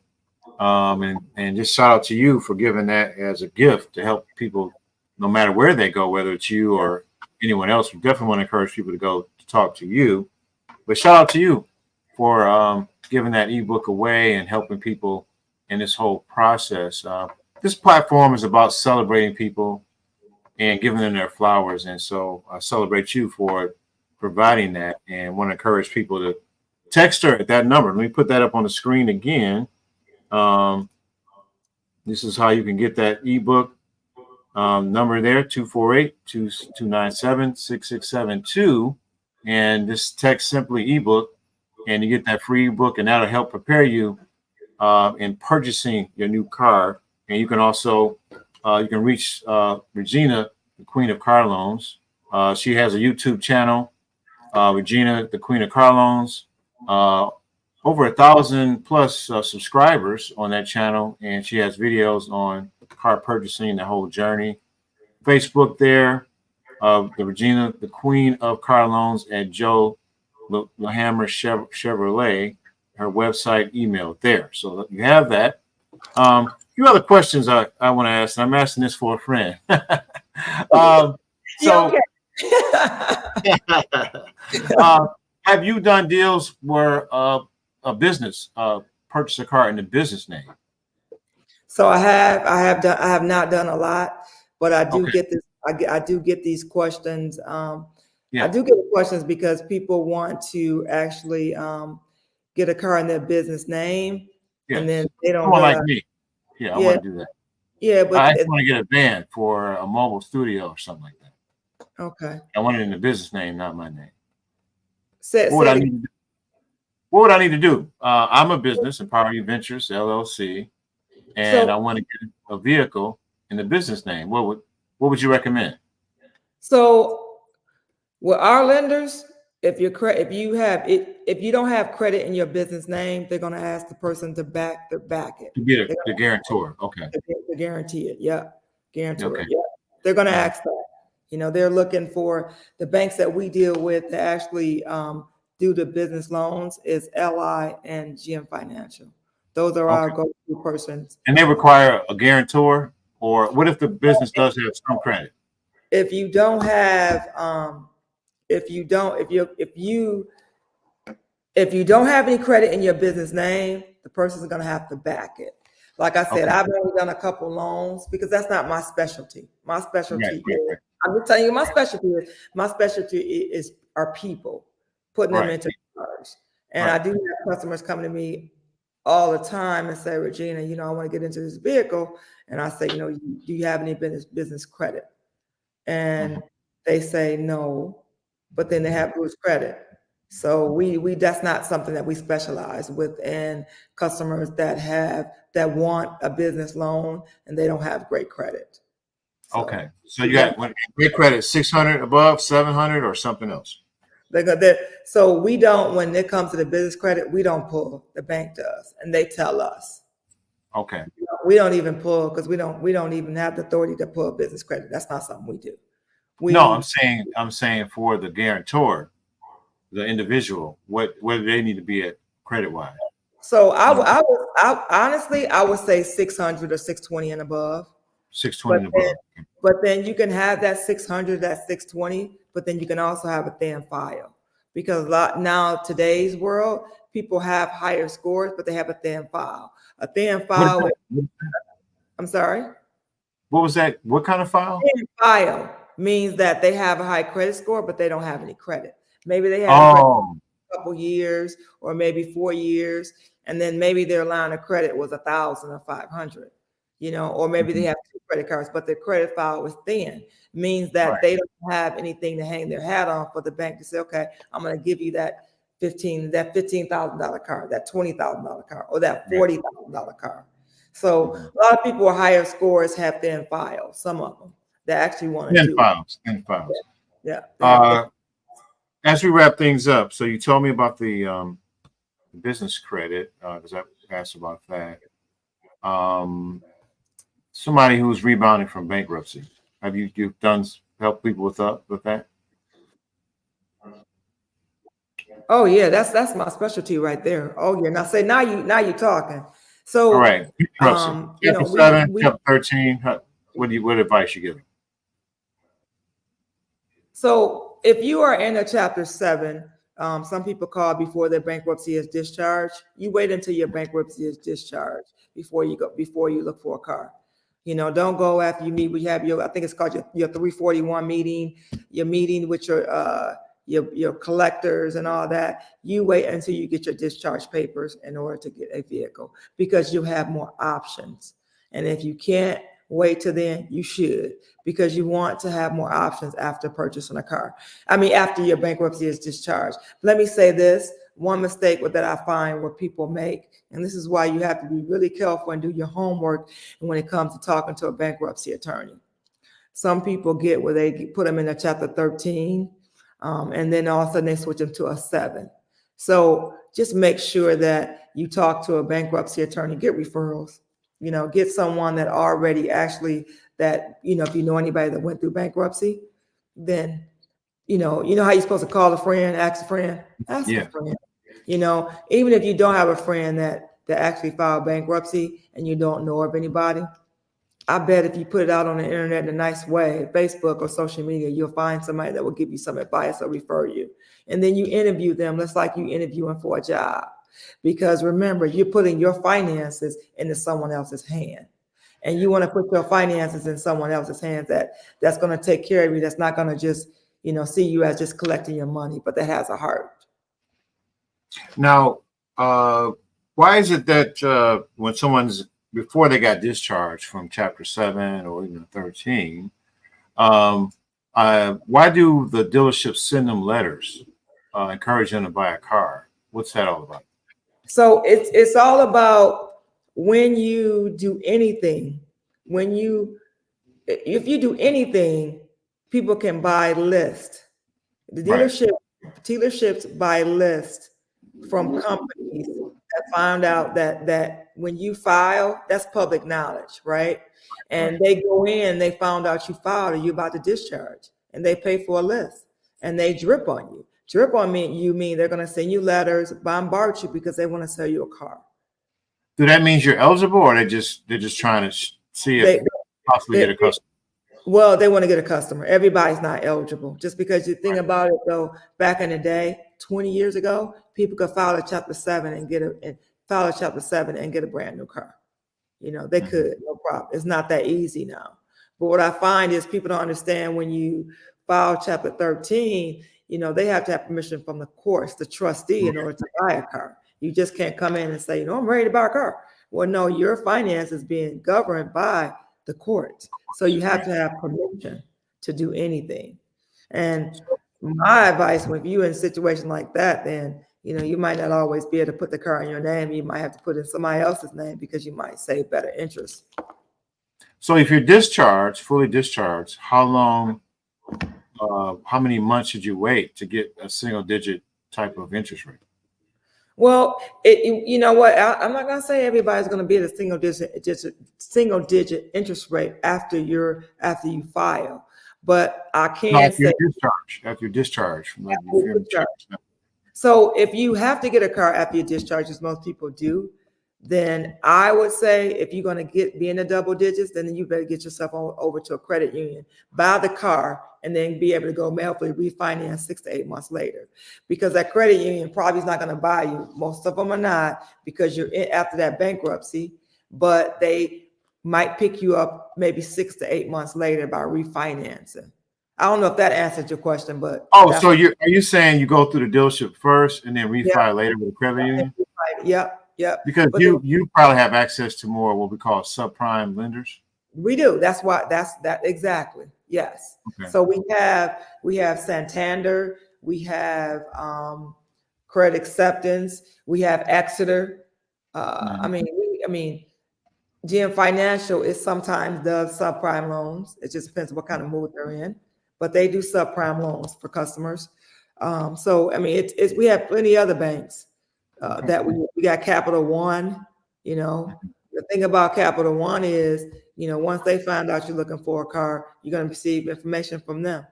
and just shout out to you for giving that as a gift to help people, no matter where they go, whether it's you or anyone else. We definitely want to encourage people to go to talk to you. But shout out to you for giving that ebook away and helping people in this whole process. This platform is about celebrating people and giving them their flowers. And so I celebrate you for providing that, and want to encourage people to text her at that number. Let me put that up on the screen again. This is how you can get that ebook number there, 248-297-6672. And this text simply ebook, and you get that free ebook, and that'll help prepare you in purchasing your new car. And you can also you can reach Regina, the Queen of Car Loans. She has a YouTube channel, Regina, the Queen of Car Loans. Over 1,000 plus subscribers on that channel, and she has videos on car purchasing, the whole journey. Facebook there, the Regina, the Queen of Car Loans, at Joe Lahammer Chevrolet. Her website, email there. So you have that. A few other questions I want to ask, and I'm asking this for a friend. So, okay? have you done deals where a business purchased a car in the business name? So I have not done a lot, but I do Okay. get this. I do get these questions. I Yeah. do get the questions because people want to actually get a car in their business name, and Yes. then they don't Someone like realize. me. Yeah, I Yeah, want to do that. yeah, I but just want to get a van for a mobile studio or something like that. okay. I want it in the business name, not my name. Say, What would say I it again. need to do? What would I need to do? I'm a business, Empower You Ventures LLC, and I So want to get a vehicle in the business name. What would you recommend? so with our lenders, if you don't have credit in your business name, they're going to ask the person to back it. To get They're the guarantor. Okay. to guarantee it. Yeah, guarantor Okay. it. Yeah, they're going to Mhm. ask that. They're looking for the banks that we deal with to actually do the business loans is LI and GM Financial. Those are our Okay. go-to persons. And they require a guarantor, or what if the business does have some credit? If you don't have, if you don't have any credit in your business name, the person's going to have to back it. Like I said, Okay. I've only done a couple loans because that's not my specialty. My specialty Right. is, I'm just telling you, my specialty is are people, putting them Right. into cars. And Right. I do have customers coming to me all the time and say, Regina, I want to get into this vehicle. And I say, do you have any business credit? And Mhm. they say no, but then they have Bruce credit. So we that's not something that we specialize within customers that want a business loan and they don't have great credit. So Okay. So you got great credit, 600 above, 700, or something else. so we don't, when it comes to the business credit, we don't pull. The bank does, and they tell us. Okay. We don't even pull because we don't even have the authority to pull business credit. That's not something we do. No, I'm saying for the guarantor, the individual, where do they need to be at credit wise? So honestly, I would say 600 or 620 and above. 620 and above. But then you can have that 600, that 620, but then you can also have a thin file because now today's world, people have higher scores, but they have a thin file. A thin file. I'm sorry. What was that? What kind of file? Thin file means that they have a high credit score, but they don't have any credit. Maybe they had credit a couple years or maybe 4 years, and then maybe their line of credit was 1,000 or 500, or maybe they have 2 credit cards, but their credit file was thin. Means that Right. they don't have anything to hang their hat on for the bank to say, okay, I'm going to give you that $15,000 car, that $20,000 car, or that $40,000 car. So a lot of people with higher scores have thin files. Some of them that actually want to do Thin files. Yeah. As we wrap things up, so you told me about the business credit because I asked about that. Somebody who's rebounding from bankruptcy. Have you've done help people with that? Oh yeah, that's my specialty right there. Oh yeah. Now you're talking. So All right. Chapter 7, chapter 13. What advice you giving? So if you are in a chapter 7, some people call before their bankruptcy is discharged. You wait until your bankruptcy is discharged before you look for a car. Don't go after you meet. We have I think it's called your 341 meeting, your meeting with your collectors and all that. You wait until you get your discharge papers in order to get a vehicle because you have more options. And if you can't wait till then, you should, because you want to have more options after purchasing a car. After your bankruptcy is discharged. Let me say this, one mistake that I find where people make, and this is why you have to be really careful and do your homework when it comes to talking to a bankruptcy attorney. Some people get where they put them in a chapter 13, and then all of a sudden they switch them to a 7. So just make sure that you talk to a bankruptcy attorney, get referrals, get someone that already actually that, if you know anybody that went through bankruptcy, then, how you're supposed to call a friend, ask a friend, ask a friend, even if you don't have a friend that actually filed bankruptcy and you don't know of anybody, I bet if you put it out on the internet in a nice way, Facebook or social media, you'll find somebody that will give you some advice or refer you. And then you interview them. That's like you interviewing for a job. Because remember, you're putting your finances into someone else's hand. And you want to put your finances in someone else's hands that's going to take care of you. That's not going to just, see you as just collecting your money, but that has a heart. Now, why is it that when someone's before they got discharged from Chapter 7 or even 13, why do the dealerships send them letters encouraging them to buy a car? What's that all about? So it's all about when you do anything, if you do anything, people can buy list. The dealerships buy list from companies that found out that when you file, that's public knowledge, right? And they go in, they found out you filed and you're about to discharge, and they pay for a list and they drip on you. Drip on you mean they're going to send you letters, bombard you because they want to sell you a car. Do that means you're eligible, or they're just trying to see if they possibly get a customer? Well, they want to get a customer. Everybody's not eligible. Just because you think about it, though, back in the day, 20 years ago, people could file a Chapter 7 and get a brand new car. They could, no problem. It's not that easy now. But what I find is people don't understand when you file Chapter 13, they have to have permission from the courts, the trustee, in order to buy a car. You just can't come in and say, I'm ready to buy a car. Well, no, your finance is being governed by the courts. So you have to have permission to do anything. And my advice, when you're in a situation like that, then, you might not always be able to put the car in your name. You might have to put it in somebody else's name because you might save better interest. So if you're fully discharged, how long, how many months should you wait to get a single digit type of interest rate? Well, you know what? I'm not going to say everybody's going to be at a single digit interest rate after you file, but I can say after you're discharged. So if you have to get a car after you discharge, as most people do, then I would say if you're going to be in the double digits, then you better get yourself over to a credit union, buy the car, and then be able to go hopefully refinance 6 to 8 months later. Because that credit union probably is not going to buy you. Most of them are not, because you're in after that bankruptcy, but they might pick you up maybe 6 to 8 months later by refinancing. I don't know if that answered your question, but so are you saying you go through the dealership first and then refi later with a credit union? Yep. Because you probably have access to more what we call subprime lenders. We do. That's exactly. Yes. Okay. So we have Santander, we have Credit Acceptance, we have Exeter. I mean, GM Financial is sometimes does subprime loans. It just depends on what kind of mood they're in, but they do subprime loans for customers. So I mean, we have plenty of other banks that we got Capital One. The thing about Capital One is, once they find out you're looking for a car, you're going to receive information from them.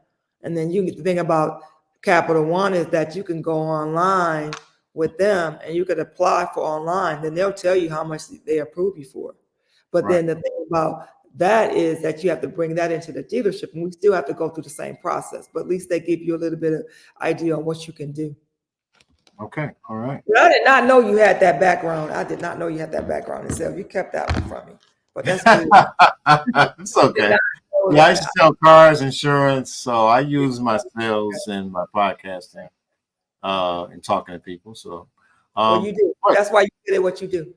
And then the thing about Capital One is that you can go online with them and you could apply for online. Then they'll tell you how much they approve you for. But then the thing about that is that you have to bring that into the dealership, and we still have to go through the same process. But at least they give you a little bit of idea on what you can do. Okay, all right. But I did not know you had that background. I did not know you had that background itself. You kept that one from me. But that's good. It's okay. Yeah, I used to sell cars, insurance, so I use my sales and my podcasting and talking to people. So well, you do. That's why you did what you do.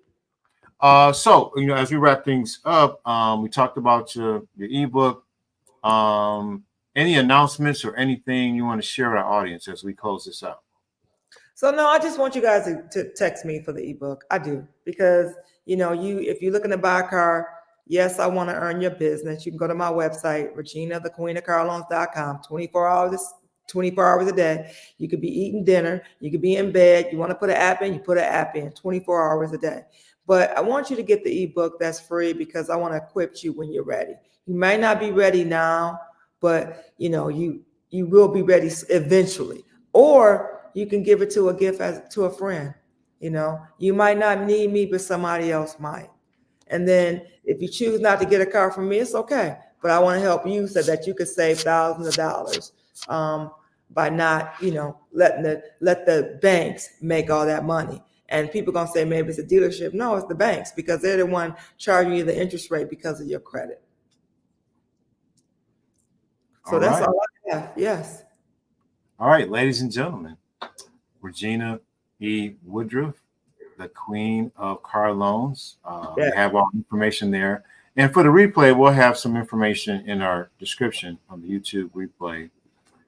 So as we wrap things up, we talked about your ebook. Any announcements or anything you want to share with our audience as we close this out? So no, I just want you guys to text me for the ebook. I do, because if you're looking to buy a car, yes, I want to earn your business. You can go to my website, Regina, thequeenofcarloans.com, 24 hours a day. You could be eating dinner, you could be in bed. You want to put an app in, you put an app in, 24 hours a day. But I want you to get the ebook that's free, because I want to equip you when you're ready. You might not be ready now, but you will be ready eventually. Or you can give it to a gift to a friend. You might not need me, but somebody else might. And then if you choose not to get a car from me, it's okay. But I want to help you so that you could save thousands of dollars by not, let the banks make all that money. And people gonna say maybe it's a dealership. No, it's the banks, because they're the one charging you the interest rate because of your credit. So that's all I have. Yes. All right, ladies and gentlemen, Regina E. Woodruff, the queen of car loans. We have all the information there. And for the replay, we'll have some information in our description on the YouTube replay.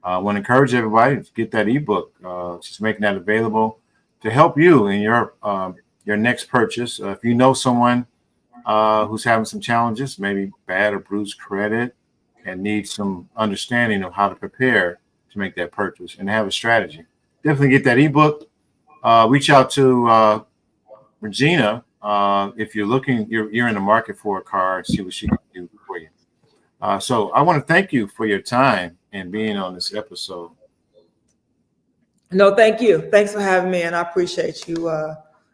I want to encourage everybody to get that ebook. She's making that available to help you in your next purchase. If you know someone who's having some challenges, maybe bad or bruised credit, and needs some understanding of how to prepare to make that purchase and have a strategy, definitely get that ebook. Reach out to Regina if you're looking, you're in the market for a car, and see what she can do for you. So I want to thank you for your time and being on this episode. No, thank you. Thanks for having me, and I appreciate you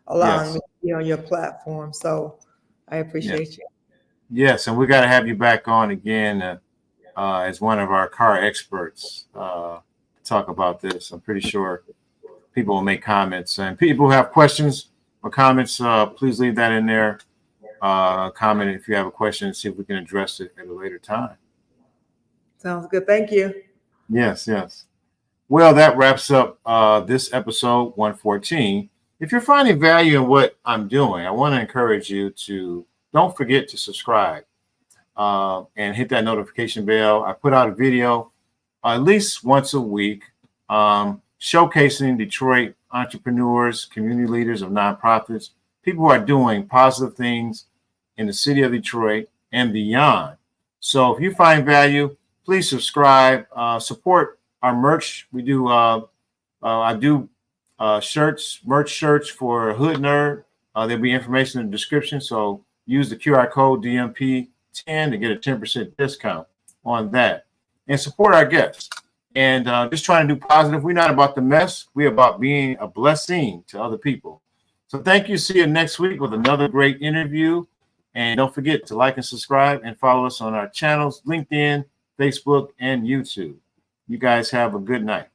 allowing me to be on your platform. So I appreciate you. Yes, and we got to have you back on again as one of our car experts to talk about this. I'm pretty sure people will make comments, and people who have questions or comments, please leave that in there. Comment if you have a question and see if we can address it at a later time. Sounds good. Thank you. Yes. Well, that wraps up this episode 114. If you're finding value in what I'm doing, I want to encourage you to don't forget to subscribe and hit that notification bell. I put out a video at least once a week showcasing Detroit entrepreneurs, community leaders of nonprofits, people who are doing positive things in the city of Detroit and beyond. So if you find value, please subscribe, support our merch. We do, I do merch shirts for Hood Nerd. There'll be information in the description. So use the QR code DMP10 to get a 10% discount on that, and support our guests. And just trying to do positive. We're not about the mess. We're about being a blessing to other people. So thank you. See you next week with another great interview. And don't forget to like and subscribe and follow us on our channels, LinkedIn, Facebook, and YouTube. You guys have a good night.